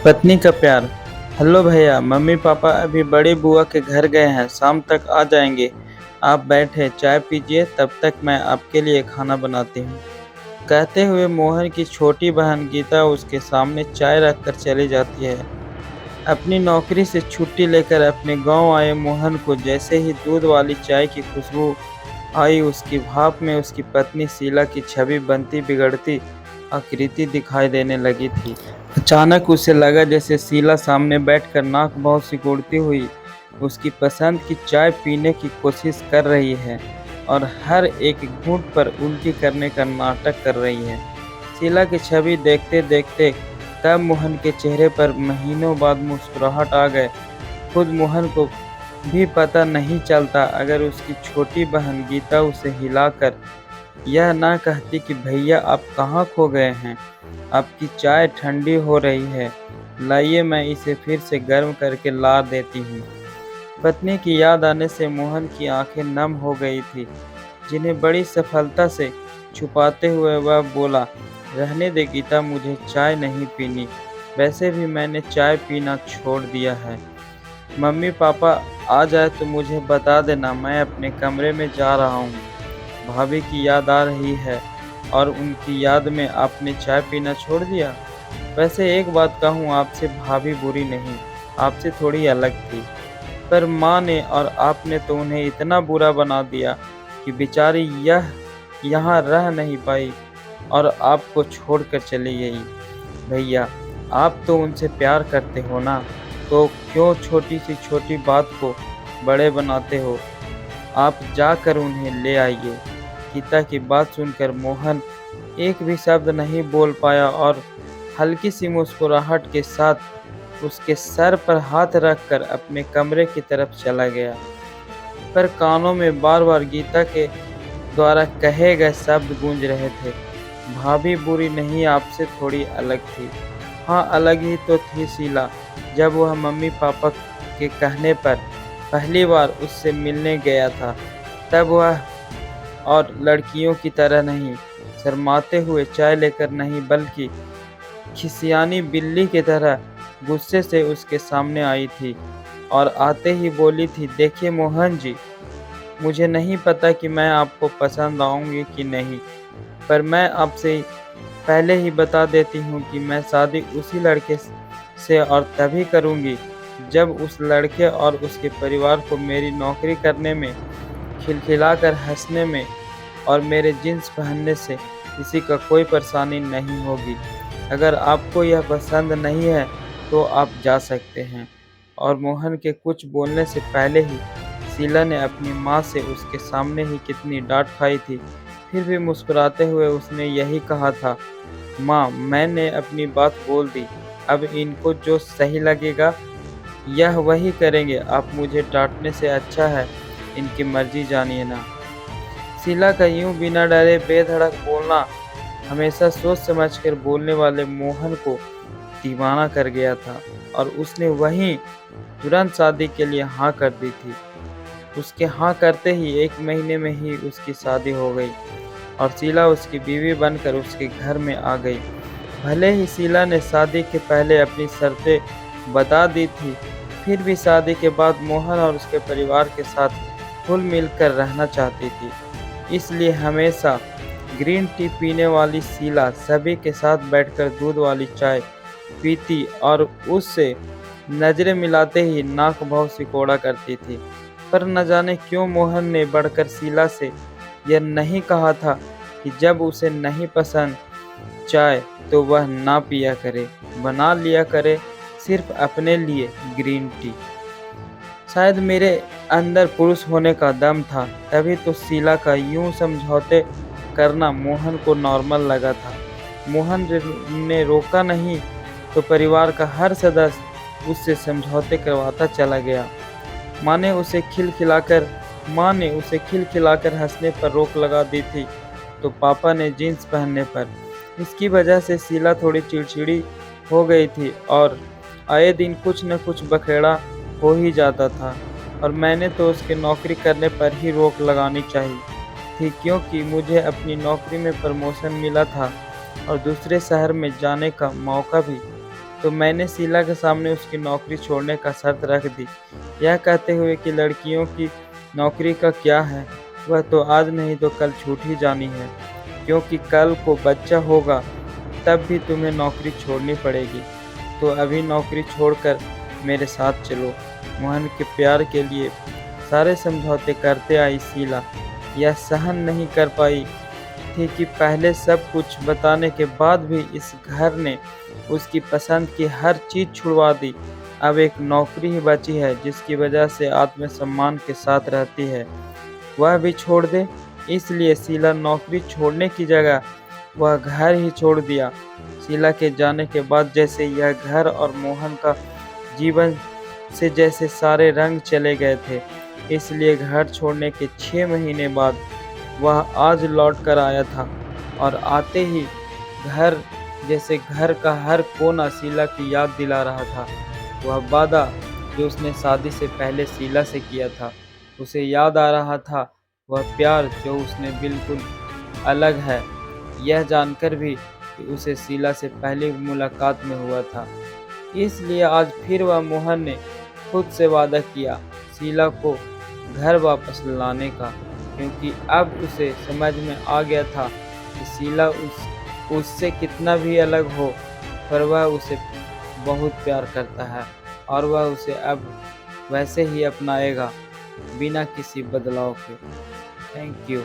पत्नी का प्यार। हेलो भैया, मम्मी पापा अभी बड़ी बुआ के घर गए हैं, शाम तक आ जाएंगे। आप बैठे चाय पीजिए, तब तक मैं आपके लिए खाना बनाती हूँ। कहते हुए मोहन की छोटी बहन गीता उसके सामने चाय रखकर चली जाती है। अपनी नौकरी से छुट्टी लेकर अपने गांव आए मोहन को जैसे ही दूध वाली चाय की खुशबू आई, उसकी भाप में उसकी पत्नी शीला की छवि बनती बिगड़ती आकृति दिखाई देने लगी थी। अचानक उसे लगा जैसे शीला सामने बैठकर नाक भौं सिकुड़ती हुई उसकी पसंद की चाय पीने की कोशिश कर रही है और हर एक घूंट पर उल्टी करने का नाटक कर रही है। शीला की छवि देखते देखते तब मोहन के चेहरे पर महीनों बाद मुस्कुराहट आ गए। खुद मोहन को भी पता नहीं चलता अगर उसकी छोटी बहन गीता उसे हिलाकर यह ना कहती कि भैया आप कहाँ खो गए हैं, आपकी चाय ठंडी हो रही है, लाइए मैं इसे फिर से गर्म करके ला देती हूँ। पत्नी की याद आने से मोहन की आंखें नम हो गई थी, जिन्हें बड़ी सफलता से छुपाते हुए वह बोला, रहने दे गीता, मुझे चाय नहीं पीनी, वैसे भी मैंने चाय पीना छोड़ दिया है। मम्मी पापा आ जाए तो मुझे बता देना, मैं अपने कमरे में जा रहा हूँ। भाभी की याद आ रही है और उनकी याद में आपने चाय पीना छोड़ दिया। वैसे एक बात कहूँ आपसे, भाभी बुरी नहीं, आपसे थोड़ी अलग थी, पर माँ ने और आपने तो उन्हें इतना बुरा बना दिया कि बेचारी यह यहाँ रह नहीं पाई और आपको छोड़कर चली गई। भैया, आप तो उनसे प्यार करते हो ना, तो क्यों छोटी सी छोटी बात को बड़े बनाते हो। आप जाकर उन्हें ले आइए। गीता की बात सुनकर मोहन एक भी शब्द नहीं बोल पाया और हल्की सी मुस्कुराहट के साथ उसके सर पर हाथ रखकर अपने कमरे की तरफ चला गया। पर कानों में बार बार गीता के द्वारा कहे गए शब्द गूंज रहे थे, भाभी बुरी नहीं, आपसे थोड़ी अलग थी। हाँ, अलग ही तो थी शीला। जब वह मम्मी पापा के कहने पर पहली बार उससे मिलने गया था, तब वह और लड़कियों की तरह नहीं, शर्माते हुए चाय लेकर नहीं, बल्कि खिसियानी बिल्ली की तरह गुस्से से उसके सामने आई थी और आते ही बोली थी, देखिए मोहन जी, मुझे नहीं पता कि मैं आपको पसंद आऊंगी कि नहीं, पर मैं आपसे पहले ही बता देती हूँ कि मैं शादी उसी लड़के से और तभी करूँगी जब उस लड़के और उसके परिवार को मेरी नौकरी करने में, खिलखिलाकर हंसने में और मेरे जींस पहनने से किसी का कोई परेशानी नहीं होगी। अगर आपको यह पसंद नहीं है तो आप जा सकते हैं। और मोहन के कुछ बोलने से पहले ही शीला ने अपनी माँ से उसके सामने ही कितनी डांट खाई थी, फिर भी मुस्कुराते हुए उसने यही कहा था, माँ, मैंने अपनी बात बोल दी, अब इनको जो सही लगेगा यह वही करेंगे, आप मुझे डांटने से अच्छा है इनकी मर्जी जानिए ना। शीला का यूं बिना डरे बेधड़क बोलना हमेशा सोच समझकर बोलने वाले मोहन को दीवाना कर गया था और उसने वहीं तुरंत शादी के लिए हाँ कर दी थी। उसके हाँ करते ही 1 महीने में ही उसकी शादी हो गई और शीला उसकी बीवी बनकर उसके घर में आ गई। भले ही शीला ने शादी के पहले अपनी शर्तें बता दी थी, फिर भी शादी के बाद मोहन और उसके परिवार के साथ घुल मिल कर रहना चाहती थी। इसलिए हमेशा ग्रीन टी पीने वाली शीला सभी के साथ बैठकर दूध वाली चाय पीती और उससे नजरें मिलाते ही नाक भौं सिकोड़ा करती थी। पर न जाने क्यों मोहन ने बढ़कर शीला से यह नहीं कहा था कि जब उसे नहीं पसंद चाय तो वह ना पिया करे, बना लिया करे सिर्फ अपने लिए ग्रीन टी। शायद मेरे अंदर पुरुष होने का दम था, तभी तो शीला का यूं समझौते करना मोहन को नॉर्मल लगा था। मोहन ने रोका नहीं तो परिवार का हर सदस्य उससे समझौते करवाता चला गया। माँ ने उसे खिलखिलाकर हंसने पर रोक लगा दी थी, तो पापा ने जीन्स पहनने पर। इसकी वजह से शीला थोड़ी चिड़चिड़ी हो गई थी और आए दिन कुछ न कुछ बखेड़ा हो ही जाता था और मैंने तो उसके नौकरी करने पर ही रोक लगानी चाहिए थी, क्योंकि मुझे अपनी नौकरी में प्रमोशन मिला था और दूसरे शहर में जाने का मौका भी तो मैंने शीला के सामने उसकी नौकरी छोड़ने का शर्त रख दी, यह कहते हुए कि लड़कियों की नौकरी का क्या है, वह तो आज नहीं तो कल छूट ही जानी है, क्योंकि कल को बच्चा होगा तब भी तुम्हें नौकरी छोड़नी पड़ेगी। तो अभी नौकरी छोड़कर मेरे साथ चलो। मोहन के प्यार के लिए सारे समझौते करते आई शीला यह सहन नहीं कर पाई थी कि पहले सब कुछ बताने के बाद भी इस घर ने उसकी पसंद की हर चीज़ छुड़वा दी। अब एक नौकरी ही बची है जिसकी वजह से आत्मसम्मान के साथ रहती है, वह भी छोड़ दे। इसलिए शीला नौकरी छोड़ने की जगह वह घर ही छोड़ दिया। शीला के जाने के बाद जैसे यह घर और मोहन का जीवन से जैसे सारे रंग चले गए थे। इसलिए घर छोड़ने के 6 महीने बाद वह आज लौट कर आया था और आते ही घर का हर कोना शीला की याद दिला रहा था। वह वादा जो उसने शादी से पहले शीला से किया था उसे याद आ रहा था। वह प्यार जो उसने बिल्कुल अलग है यह जानकर भी कि उसे शीला से पहली मुलाकात में हुआ था। इसलिए आज फिर वह मोहन ने खुद से वादा किया शीला को घर वापस लाने का, क्योंकि अब उसे समझ में आ गया था कि शीला उससे कितना भी अलग हो पर वह उसे बहुत प्यार करता है और वह उसे अब वैसे ही अपनाएगा बिना किसी बदलाव के। Thank you.